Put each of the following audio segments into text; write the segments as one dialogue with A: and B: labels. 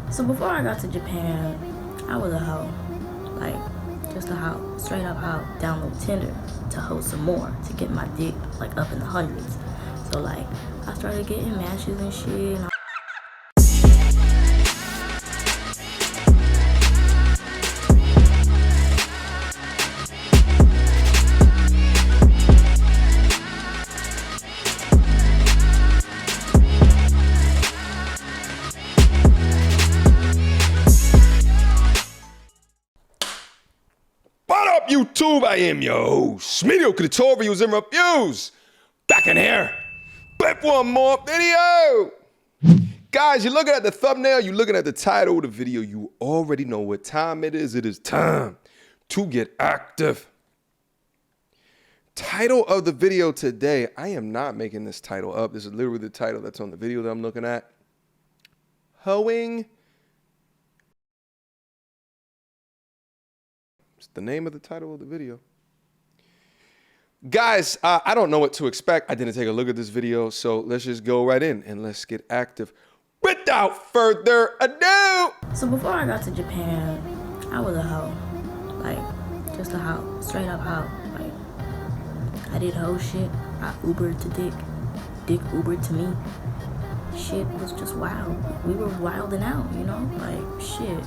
A: So before I got to Japan, I was a hoe. Like, just a hoe. Straight up hoe. Download Tinder to host some more, to get my dick, like, up in the hundreds. So, like, I started getting matches and shit, and
B: What up, YouTube? I am your host, Mediocre Reviews and Reviews. Back in here with one more video. Guys, you're looking at the thumbnail, you're looking at the title of the video, you already know what time it is. It is time to get active. Title of the video today, I am not making this title up. This is literally the title that's on the video that I'm looking at. Hoeing. It's the name of the title of the video. Guys, I don't know what to expect. I didn't take a look at this video, so let's just go right in and let's get active. Without further ado.
A: so before I got to Japan, I was a hoe. Like, just a hoe. Straight up hoe. Like, I did hoe shit. I Ubered to Dick. Dick Ubered to me. Shit was just wild. We were wilding out, you know? Like, shit.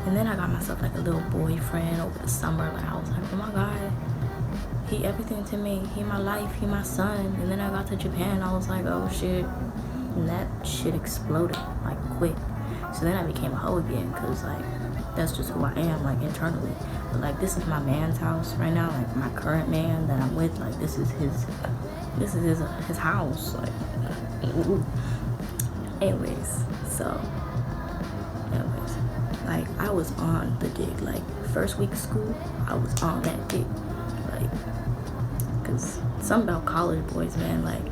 A: And then I got myself like a little boyfriend over the summer. Like, I was like, oh my God, he everything to me. He my life, he my son. And then I got to Japan, I was like, oh shit. And that shit exploded, like, quick. So then I became a hoe again, cause like, that's just who I am, like, internally. But like, this is my man's house right now, like my current man that I'm with, like, this is his house, like. Anyways, like, I was on the dick. Like, first week of school, I was on that dick. Like, because something about college boys, man. Like,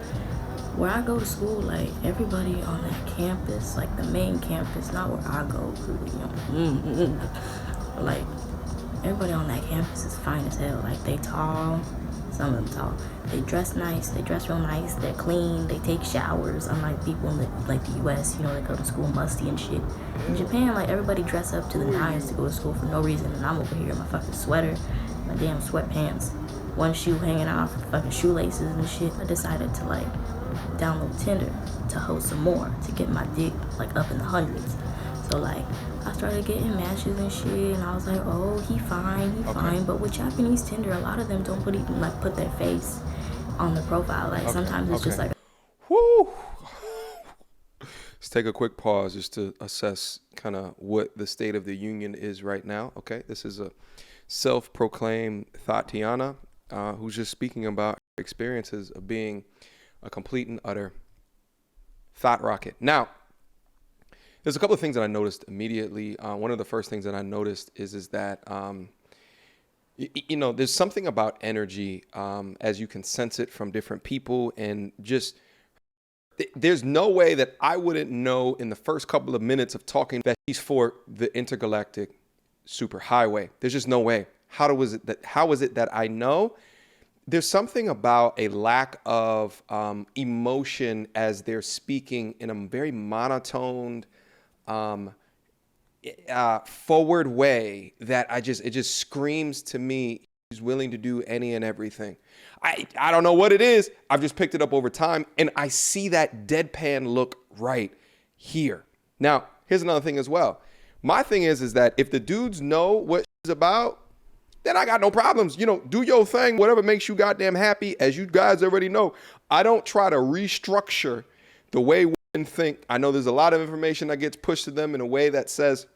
A: where I go to school, like, everybody on that campus, like the main campus, not where I go, you know, like, everybody on that campus is fine as hell. Like, they tall, some of them tall. They dress nice, they dress real nice, they're clean, they take showers, unlike people in the US, you know, they go to school musty and shit. In Japan, like, everybody dress up to the nines to go to school for no reason, and I'm over here in my fucking sweater, my damn sweatpants, one shoe hanging off, fucking shoelaces and shit. I decided to, like, download Tinder to host some more, to get my dick, like, up in the hundreds. So, like, I started getting matches and shit, and I was like, oh, he fine, but with Japanese Tinder, a lot of them don't even put their face on the profile. Like, sometimes it's just like,
B: Woo. Let's take a quick pause just to assess kind of what the state of the union is right now. Okay, this is a self-proclaimed Tatiana who's just speaking about her experiences of being a complete and utter thought rocket. Now, there's a couple of things that I noticed immediately. One of the first things that I noticed is that, you know, there's something about energy as you can sense it from different people, and just there's no way that I wouldn't know in the first couple of minutes of talking that he's for the intergalactic superhighway. There's just no way. How is it that I know? There's something about a lack of emotion as they're speaking in a very monotoned, forward way that it just screams to me he's willing to do any and everything. I don't know what it is. I've just picked it up over time, and I see that deadpan look right here. Now, here's another thing as well. My thing is that if the dudes know what she's about, then I got no problems. You know, do your thing, whatever makes you goddamn happy. As you guys already know, I don't try to restructure the way women think. I know there's a lot of information that gets pushed to them in a way that says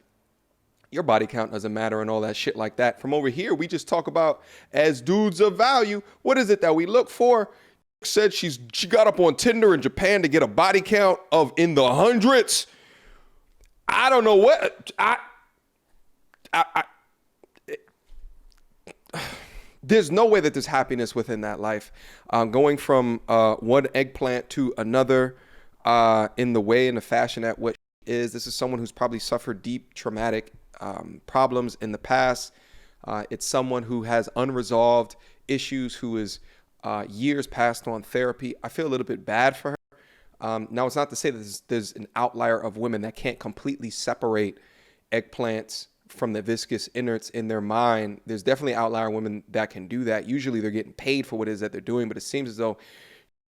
B: your body count doesn't matter and all that shit like that. From over here, we just talk about, as dudes of value, what is it that we look for? Said she got up on Tinder in Japan to get a body count of in the hundreds. I don't know what there's no way that there's happiness within that life. Going from one eggplant to another in the way and the fashion that what is. This is someone who's probably suffered deep traumatic problems in the past. It's someone who has unresolved issues, who is years past on therapy. I feel a little bit bad for her. Now, it's not to say that there's an outlier of women that can't completely separate eggplants from the viscous innards in their mind. There's definitely outlier women that can do that. Usually they're getting paid for what it is that they're doing, but it seems as though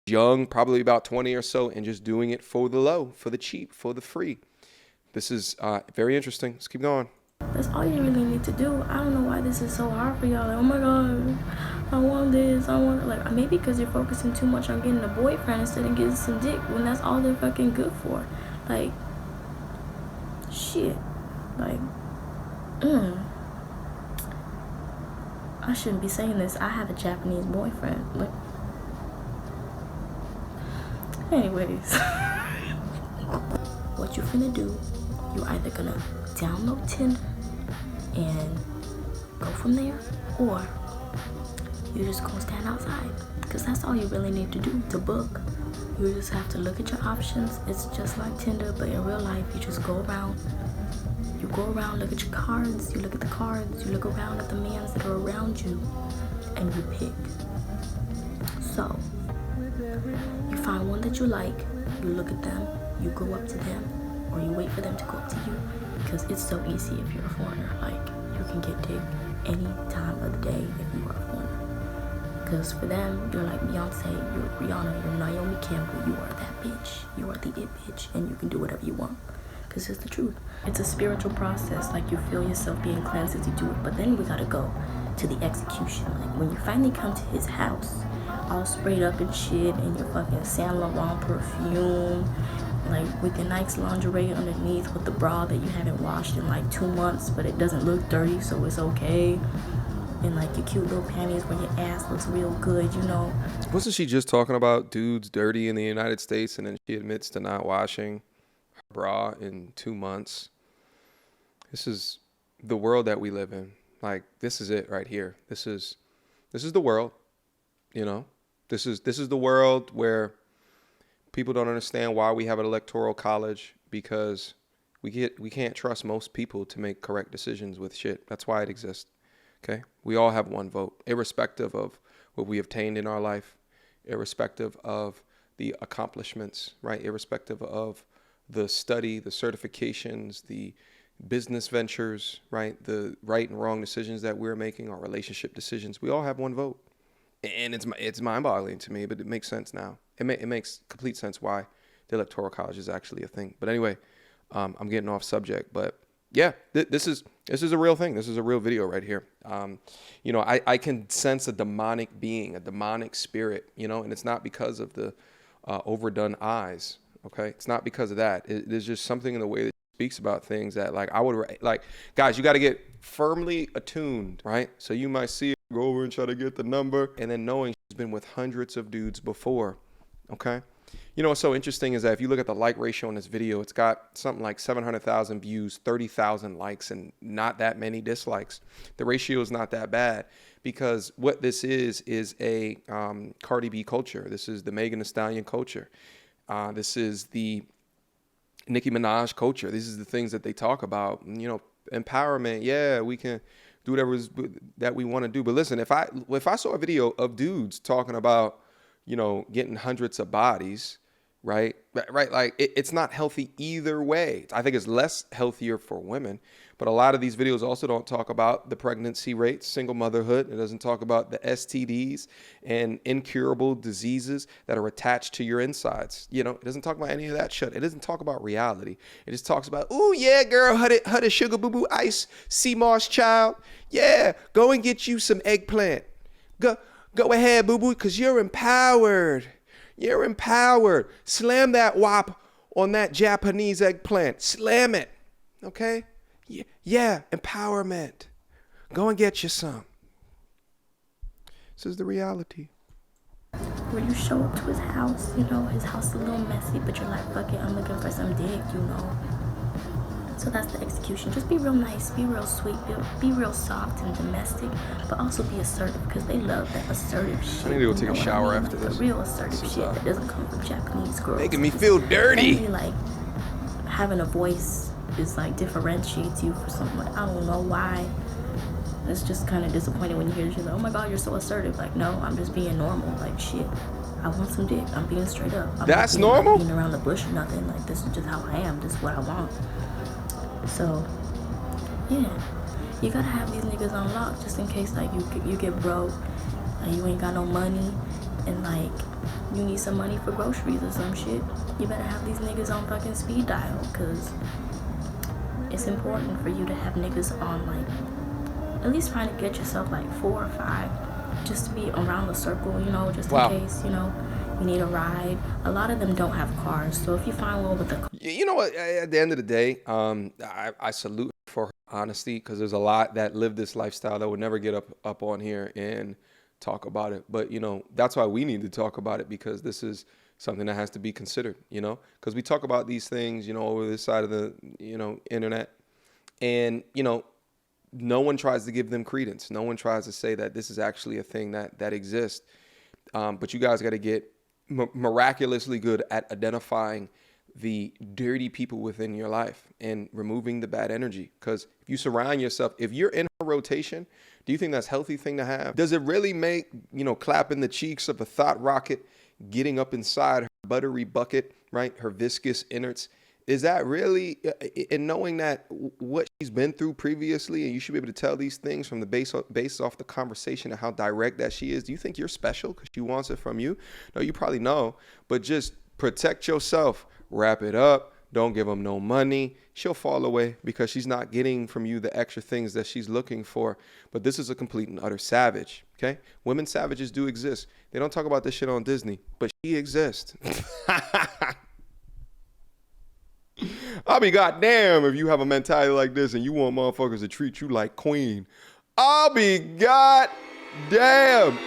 B: young, probably about 20 or so, and just doing it for the low, for the cheap, for the free. This is very interesting. Let's keep going.
A: That's all you really need to do. I don't know why this is so hard for y'all. Like, oh my God, I want this, I want, like, maybe because you're focusing too much on getting a boyfriend instead of getting some dick when that's all they're fucking good for. Like, shit. Like, I shouldn't be saying this. I have a Japanese boyfriend. Like, anyways. What you finna do, you either gonna download Tinder and go from there, or you just gonna stand outside, because that's all you really need to do to book. You just have to look at your options. It's just like Tinder, but in real life, you just go around. You go around, look at your cards, you look at the cards, you look around at the mans that are around you, and you pick. So, you find one that you like, you look at them, you go up to them, or you wait for them to go up to you, because it's so easy if you're a foreigner. Like, you can get dick any time of the day if you are a foreigner. Because for them, you're like Beyonce, you're Rihanna, you're Naomi Campbell, you are that bitch. You are the it bitch, and you can do whatever you want. Because it's the truth. It's a spiritual process. Like, you feel yourself being cleansed as you do it. But then we gotta go to the execution. Like, when you finally come to his house, all sprayed up and shit, and your fucking Saint Laurent perfume, like with your nice lingerie underneath, with the bra that you haven't washed in like 2 months, but it doesn't look dirty, so it's okay. And like your cute little panties where your ass looks real good, you know.
B: Wasn't she just talking about dudes dirty in the United States, and then she admits to not washing her bra in 2 months? This is the world that we live in. Like, this is it right here. This is the world, you know. This is the world where people don't understand why we have an electoral college, because we can't trust most people to make correct decisions with shit. That's why it exists. Okay? We all have one vote, irrespective of what we obtained in our life, irrespective of the accomplishments, right? Irrespective of the study, the certifications, the business ventures, right? The right and wrong decisions that we're making, our relationship decisions. We all have one vote. And it's mind-boggling to me, but it makes sense now. It makes complete sense why the Electoral College is actually a thing. But anyway, I'm getting off subject. But yeah, this is a real thing. This is a real video right here. You know, I can sense a demonic being, a demonic spirit, you know, and it's not because of the overdone eyes, okay? It's not because of that. There's just something in the way that she speaks about things that, like, I would, like, guys, you got to get firmly attuned, right? So you might see go over and try to get the number, and then knowing she's been with hundreds of dudes before, okay? You know what's so interesting is that if you look at the like ratio in this video, it's got something like 700,000 views, 30,000 likes, and not that many dislikes. The ratio is not that bad, because what this is a Cardi B culture. This is the Megan Thee Stallion culture. This is the Nicki Minaj culture. These are the things that they talk about. You know, empowerment. Yeah, we can do whatever that we want to do. But listen, if I saw a video of dudes talking about, you know, getting hundreds of bodies, right? Like, it's not healthy either way. I think it's less healthier for women. But a lot of these videos also don't talk about the pregnancy rates, single motherhood. It doesn't talk about the STDs and incurable diseases that are attached to your insides. You know, it doesn't talk about any of that shit. It doesn't talk about reality. It just talks about, ooh, yeah, girl, huddy, sugar boo-boo ice, sea moss child. Yeah, go and get you some eggplant. Go ahead, boo-boo, because you're empowered. You're empowered. Slam that wop on that Japanese eggplant. Slam it, okay? Yeah, empowerment. Go and get you some. This is the reality.
A: When you show up to his house, you know, his house is a little messy, but you're like, fuck it, I'm looking for some dick, you know. So that's the execution. Just be real nice, be real sweet, be real soft and domestic, but also be assertive, because they love that assertive shit.
B: I need to go take a shower after
A: this. The real assertive shit that doesn't come from Japanese girls.
B: Making me feel dirty.
A: Maybe, like, having a voice is like differentiates you for something. Like, I don't know why. It's just kind of disappointing when you hear she's like, oh my God, you're so assertive. Like, no, I'm just being normal. Like, shit, I want some dick. I'm being straight up. I'm
B: That's
A: not
B: normal?
A: being around the bush or nothing. Like, this is just how I am. This is what I want. So, yeah. You gotta have these niggas on lock just in case, like, you get broke, and you ain't got no money, and, like, you need some money for groceries or some shit. You better have these niggas on fucking speed dial, because it's important for you to have niggas on, like, at least trying to get yourself, like, 4 or 5, just to be around the circle, you know, just in case, you know, you need a ride. A lot of them don't have cars, so if you find one with a car.
B: You know what? At the end of the day, I salute her for her honesty, because there's a lot that live this lifestyle that would never get up on here and talk about it. But, you know, that's why we need to talk about it, because this is something that has to be considered, you know, because we talk about these things, you know, over this side of the, you know, internet, and, you know, no one tries to give them credence. No one tries to say that this is actually a thing that exists. But you guys got to get miraculously good at identifying the dirty people within your life and removing the bad energy. Because if you surround yourself, if you're in her rotation, do you think that's a healthy thing to have? Does it really make, you know, clapping the cheeks of a thought rocket, getting up inside her buttery bucket, right? Her viscous innards. Is that really, and knowing that what she's been through previously, and you should be able to tell these things from the base off the conversation and how direct that she is. Do you think you're special because she wants it from you? No, you probably know, but just protect yourself, wrap it up. Don't give them no money. She'll fall away because she's not getting from you the extra things that she's looking for. But this is a complete and utter savage, okay? Women savages do exist. They don't talk about this shit on Disney, but she exists. I'll be goddamn if you have a mentality like this and you want motherfuckers to treat you like queen. I'll be goddamn.